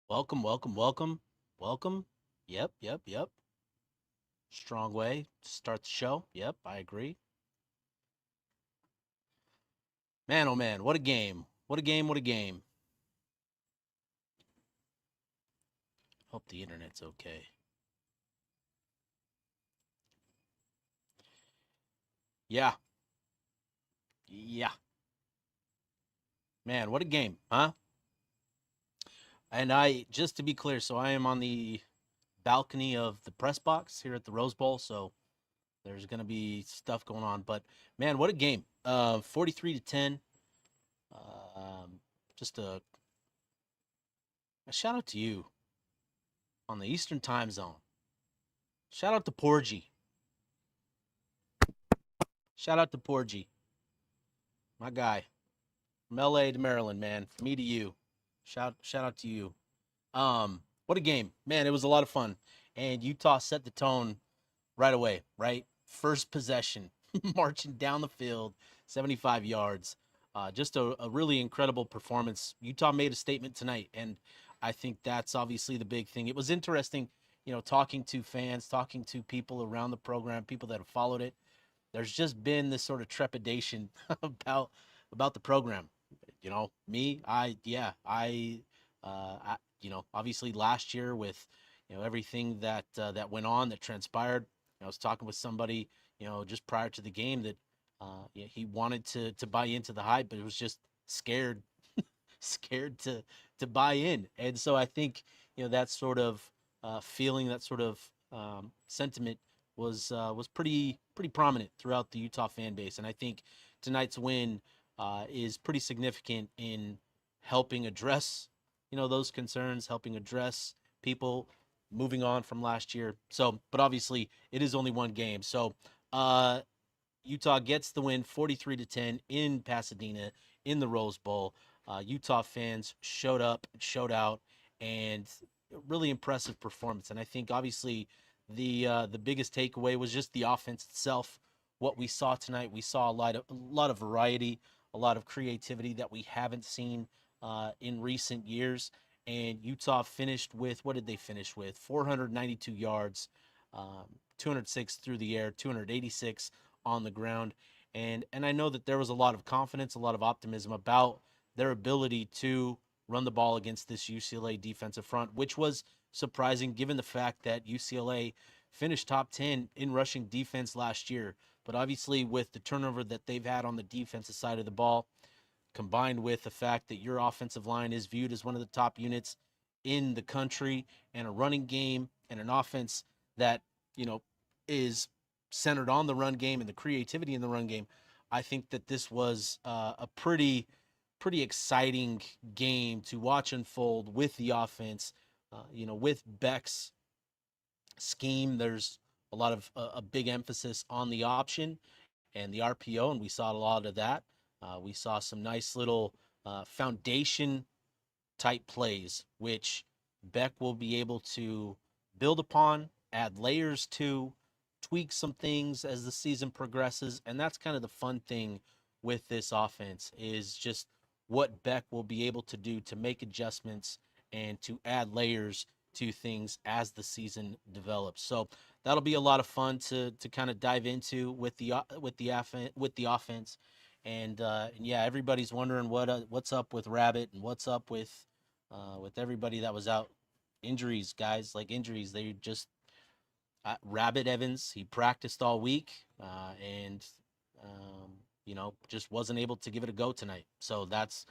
Welcome, welcome, welcome, welcome. Yep, yep, yep. Strong way to start the show. Yep, I agree. Man, oh man, what a game. What a game, what a game. Hope the internet's okay. Yeah, yeah. Man, what a game, huh? And just to be clear, so I am on the balcony of the press box here at the Rose Bowl, so there's going to be stuff going on. But man, what a game. 43 to 10. Um, just a shout out to you on the Eastern time zone. Shout out to Porgy. Shout out to Porgy, my guy, from LA to Maryland, man. From me to you. Shout out to you. What a game. Man, it was a lot of fun. And Utah set the tone right away, right? First possession, marching down the field, 75 yards. Just a really incredible performance. Utah made a statement tonight, and I think that's obviously the big thing. It was interesting, talking to fans, talking to people around the program, people that have followed it. There's just been this sort of trepidation about the program. Me, obviously last year with everything that went on that transpired. I was talking with somebody just prior to the game that he wanted to buy into the hype, but it was just scared scared to buy in. And so I think that sort of feeling, that sort of sentiment was pretty prominent throughout the Utah fan base. And I think tonight's win is pretty significant in helping address those concerns, helping address people moving on from last year. So, but obviously it is only one game. So, uh, Utah gets the win 43 to 10 in Pasadena in the Rose Bowl. Utah fans showed up, showed out, and really impressive performance. And I think obviously the biggest takeaway was just the offense itself. What we saw tonight, we saw a lot of variety, a lot of creativity that we haven't seen in recent years. And Utah finished with, what did they finish with? 492 yards, 206 through the air, 286 on the ground. And I know that there was a lot of confidence, a lot of optimism about their ability to run the ball against this UCLA defensive front, which was surprising given the fact that UCLA finished top 10 in rushing defense last year. But obviously, with the turnover that they've had on the defensive side of the ball, combined with the fact that your offensive line is viewed as one of the top units in the country, and a running game and an offense that, is centered on the run game and the creativity in the run game, I think that this was a pretty exciting game to watch unfold with the offense. With Beck's scheme, there's a big emphasis on the option and the RPO, and we saw a lot of that. We saw some nice little foundation type plays, which Beck will be able to build upon, add layers to, tweak some things as the season progresses. And that's kind of the fun thing with this offense, is just what Beck will be able to do to make adjustments and to add layers to things as the season develops. So that'll be a lot of fun to kind of dive into with the offense. And yeah, everybody's wondering what's up with Rabbit and what's up with everybody that was out. Injuries, guys, like injuries. They just Rabbit Evans. He practiced all week, and just wasn't able to give it a go tonight. So that's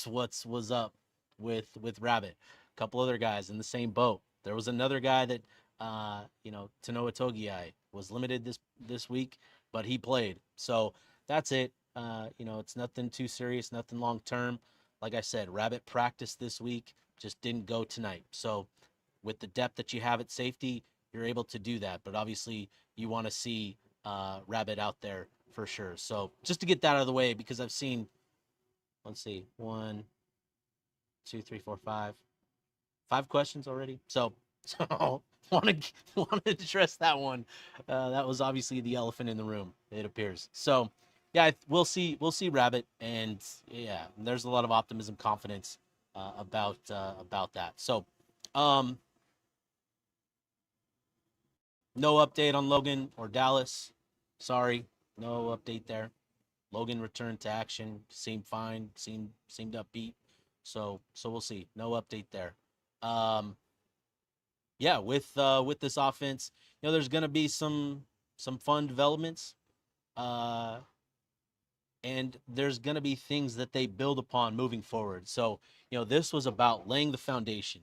what's was up with Rabbit. A couple other guys in the same boat. There was another guy that Tanoa Togiai was limited this week, but he played. So that's it. It's nothing too serious, nothing long term. Like I said, Rabbit practiced this week, just didn't go tonight. So with the depth that you have at safety, you're able to do that. But obviously, you want to see Rabbit out there for sure. So just to get that out of the way, because I've seen, let's see, one, two, three, four, five questions already. So want to address that one. That was obviously the elephant in the room. It appears. So yeah, we'll see Rabbit, and yeah, there's a lot of optimism, confidence about that. So, um, no update on Logan or Dallas. Sorry, no update there. Logan returned to action, seemed fine, seemed upbeat. So we'll see. No update there. Um, yeah, with this offense, there's gonna be some fun developments. Uh, and there's going to be things that they build upon moving forward. So, this was about laying the foundation,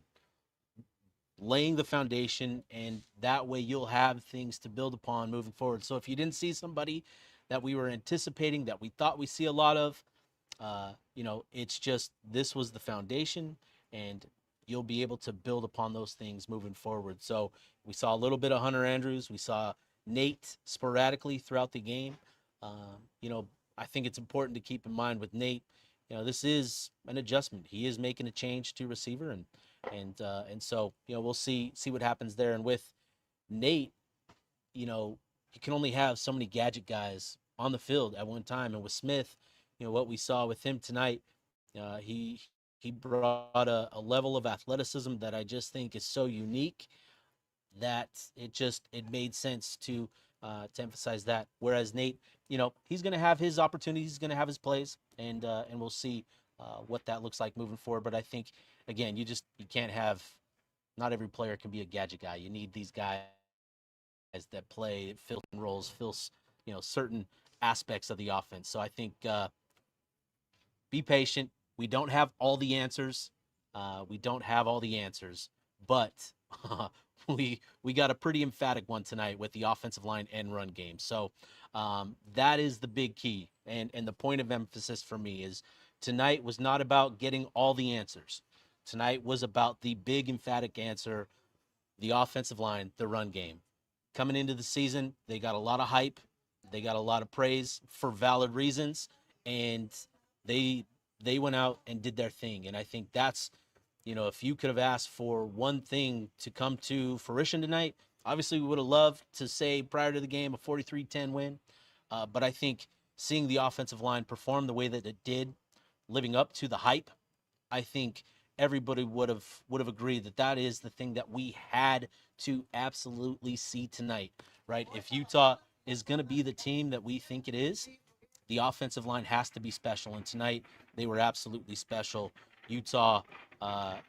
and that way you'll have things to build upon moving forward. So, if you didn't see somebody that we were anticipating, that we thought we see a lot of, it's just this was the foundation, and you'll be able to build upon those things moving forward. So, we saw a little bit of Hunter Andrews, we saw Nate sporadically throughout the game. Um, you know, I think it's important to keep in mind with Nate. This is an adjustment. He is making a change to receiver, and so we'll see what happens there. And with Nate, you can only have so many gadget guys on the field at one time. And with Smith, what we saw with him tonight, he brought a level of athleticism that I just think is so unique that it made sense to emphasize that. Whereas Nate, he's going to have his opportunities, he's going to have his plays, and we'll see what that looks like moving forward. But I think again, you can't have, not every player can be a gadget guy. You need these guys that play, fill roles, fill certain aspects of the offense. So I think be patient. We don't have all the answers. We don't have all the answers, but we got a pretty emphatic one tonight with the offensive line and run game. So that is the big key, and the point of emphasis for me is tonight was not about getting all the answers. Tonight was about the big emphatic answer: the offensive line, the run game. Coming into the season, they got a lot of hype, they got a lot of praise for valid reasons, and they they went out and did their thing. And I think that's, if you could have asked for one thing to come to fruition tonight, obviously we would have loved to say prior to the game a 43-10 win. But I think seeing the offensive line perform the way that it did, living up to the hype, I think everybody would have agreed that that is the thing that we had to absolutely see tonight, right? If Utah is going to be the team that we think it is, the offensive line has to be special. And tonight they were absolutely special. Utah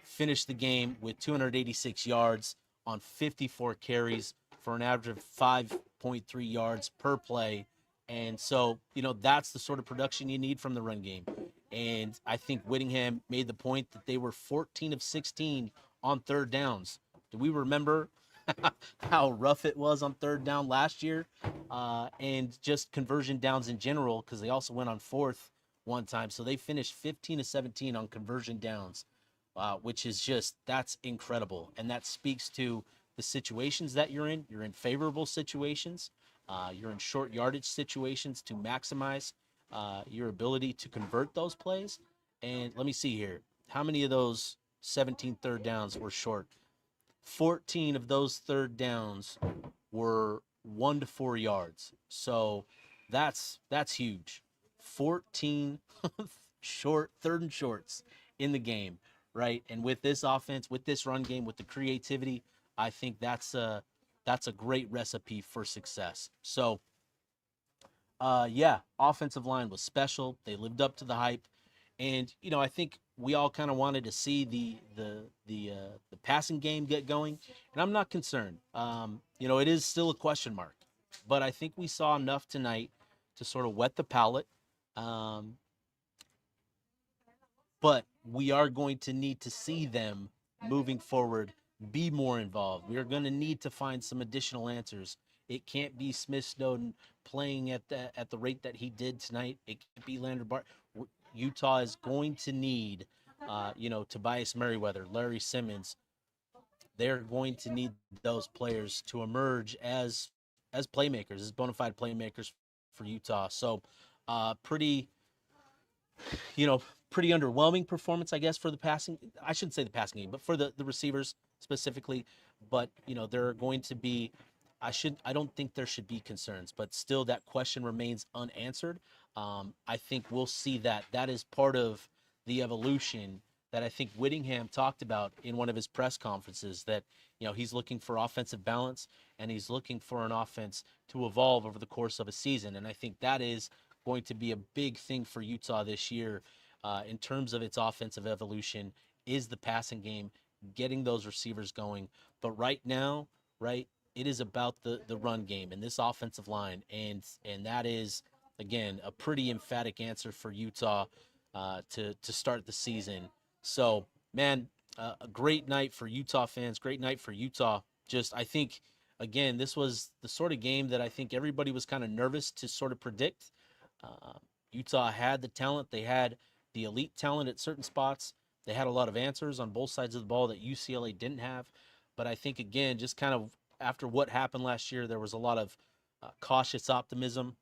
finished the game with 286 yards on 54 carries for an average of 5.3 yards per play. And so, that's the sort of production you need from the run game. And I think Whittingham made the point that they were 14 of 16 on third downs. Do we remember how rough it was on third down last year? And just conversion downs in general, because they also went on fourth one time. So they finished 15 to 17 on conversion downs, which is that's incredible. And that speaks to the situations that you're in. You're in favorable situations. You're in short yardage situations to maximize your ability to convert those plays. And let me see here. How many of those 17 third downs were short? 14 of those third downs were 1 to 4 yards. So that's huge. 14 short third and shorts in the game, right? And with this offense, with this run game, with the creativity, I think that's a great recipe for success. So yeah, offensive line was special. They lived up to the hype, and I think we all kind of wanted to see the passing game get going, and I'm not concerned. It is still a question mark, but I think we saw enough tonight to sort of wet the palate. Um, but we are going to need to see them moving forward be more involved. We are going to need to find some additional answers. It can't be Smith Snowden playing at the rate that he did tonight. It can't be Landry Bart. Utah is going to need, Tobias Merriweather, Larry Simmons. They're going to need those players to emerge as playmakers, as bona fide playmakers for Utah. So, pretty you know, pretty underwhelming performance, I guess, for the passing. I shouldn't say the passing game, but for the receivers specifically. But there are going to be. I don't think there should be concerns, but still, that question remains unanswered. I think we'll see that. That is part of the evolution that I think Whittingham talked about in one of his press conferences, that he's looking for offensive balance, and he's looking for an offense to evolve over the course of a season. And I think that is going to be a big thing for Utah this year, in terms of its offensive evolution, is the passing game, getting those receivers going. But right now, right, it is about the run game and this offensive line, and that is, again, a pretty emphatic answer for Utah, to start the season. So, man, a great night for Utah fans, great night for Utah. Just, I think, again, this was the sort of game that I think everybody was kind of nervous to sort of predict. Uh, Utah had the talent, they had the elite talent at certain spots. They had a lot of answers on both sides of the ball that UCLA didn't have. But I think, again, just kind of after what happened last year, there was a lot of cautious optimism.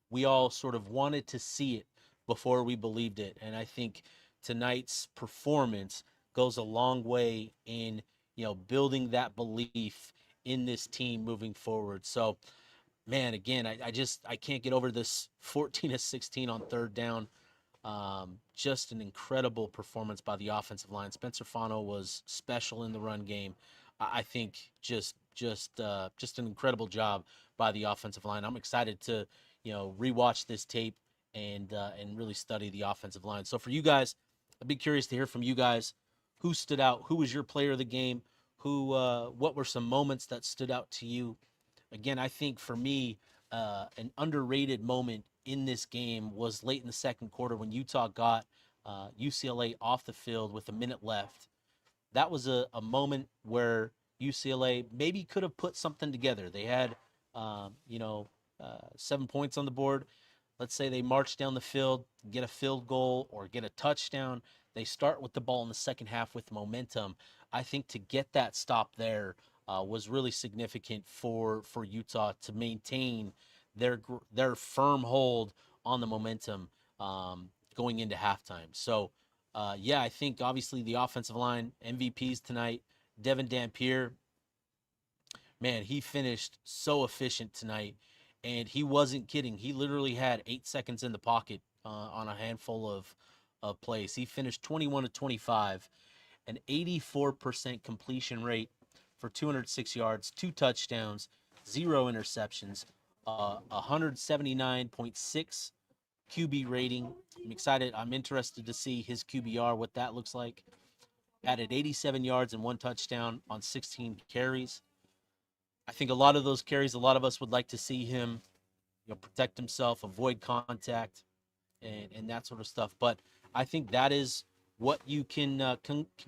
We all sort of wanted to see it before we believed it. And I think tonight's performance goes a long way in, building that belief in this team moving forward. So, man, again, I can't get over this 14-16 on third down. Just an incredible performance by the offensive line. Spencer Fano was special in the run game. I think just an incredible job by the offensive line. I'm excited to rewatch this tape and really study the offensive line. So for you guys, I'd be curious to hear from you guys. Who stood out? Who was your player of the game? What were some moments that stood out to you? Again, I think for me, an underrated moment in this game was late in the second quarter when Utah got UCLA off the field with a minute left. That was a moment where UCLA maybe could have put something together. They had, 7 points on the board. Let's say they march down the field, get a field goal or get a touchdown. They start with the ball in the second half with momentum. I think to get that stop there was really significant for Utah to maintain their firm hold on the momentum, going into halftime. So, I think obviously the offensive line MVPs tonight. Devin Dampier, man, he finished so efficient tonight, and he wasn't kidding. He literally had 8 seconds in the pocket on a handful of plays. He finished 21 to 25, an 84% completion rate for 206 yards, 2 touchdowns, 0 interceptions, 179.6 QB rating. I'm interested to see his QBR, what that looks like. Added 87 yards and 1 touchdown on 16 carries. I think a lot of those carries, a lot of us would like to see him, protect himself, avoid contact, and that sort of stuff. But I think that is what you can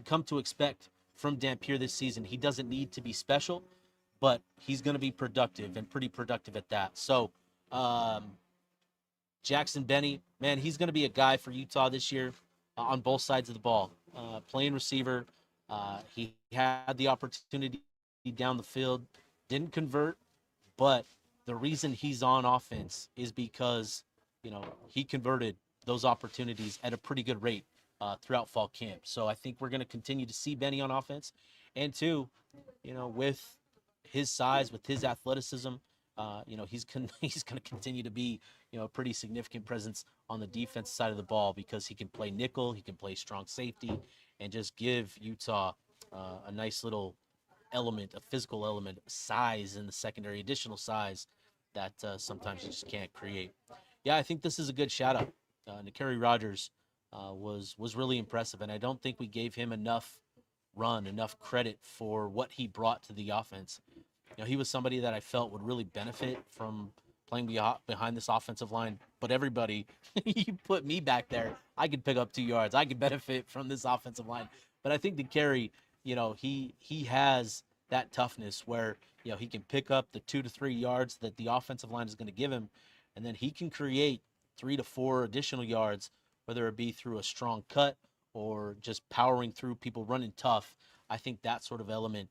come to expect from Dampier this season. He doesn't need to be special, but he's going to be productive, and pretty productive at that. So, Jackson Benny, man, he's going to be a guy for Utah this year on both sides of the ball. Playing receiver, he had the opportunity down the field, didn't convert, but the reason he's on offense is because, he converted those opportunities at a pretty good rate throughout fall camp. So I think we're going to continue to see Benny on offense. And two, with his size, with his athleticism, he's going to continue to be, a pretty significant presence on the defense side of the ball, because he can play nickel, he can play strong safety, and just give Utah a nice little element, a physical element, size in the secondary, additional size that sometimes you just can't create. Yeah, I think this is a good shout out. Nakari Rogers was really impressive, and I don't think we gave him enough credit for what he brought to the offense. He was somebody that I felt would really benefit from playing behind this offensive line. But everybody, you put me back there, I could pick up 2 yards. I could benefit from this offensive line. But I think Nakari, he has that toughness where, he can pick up the 2 to 3 yards that the offensive line is going to give him, and then he can create 3 to 4 additional yards, whether it be through a strong cut or just powering through people running tough. I think that sort of element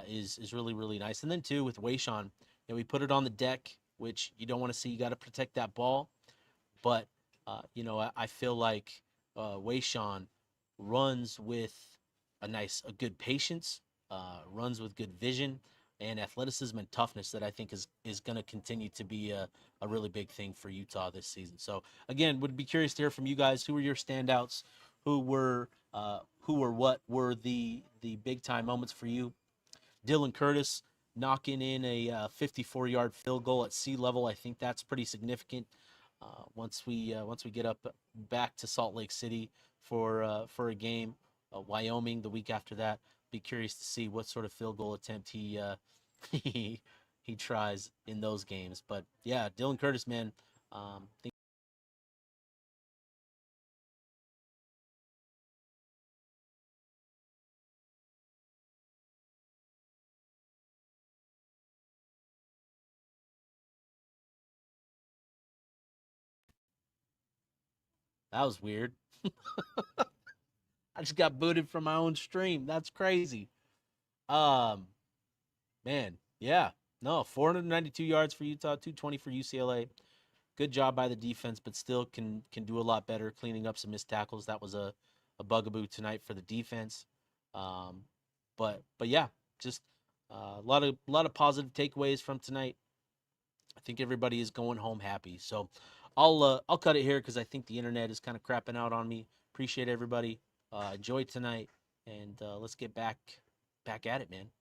is really, really nice. And then too, with Wayshawn, we put it on the deck, which you don't want to see. You got to protect that ball. But, I feel like Wayshawn runs with a good patience, runs with good vision and athleticism and toughness that I think is going to continue to be a really big thing for Utah this season. So again, would be curious to hear from you guys. Who were your standouts? Who were who or what were the big time moments for you. Dylan Curtis knocking in a 54-yard field goal at sea level. I think that's pretty significant. Once we get up back to Salt Lake City for a game, Wyoming the week after that, be curious to see what sort of field goal attempt he he tries in those games. But yeah, Dylan Curtis, man, think that was weird. I just got booted from my own stream. That's crazy. Um, Man, yeah, no, 492 yards for Utah, 220 for UCLA. Good job by the defense, but still can do a lot better cleaning up some missed tackles. That was a bugaboo tonight for the defense. Um, but yeah, just a lot of positive takeaways from tonight. I think everybody is going home happy. So I'll cut it here because I think the internet is kind of crapping out on me. Appreciate everybody. Enjoy tonight, and let's get back at it, man.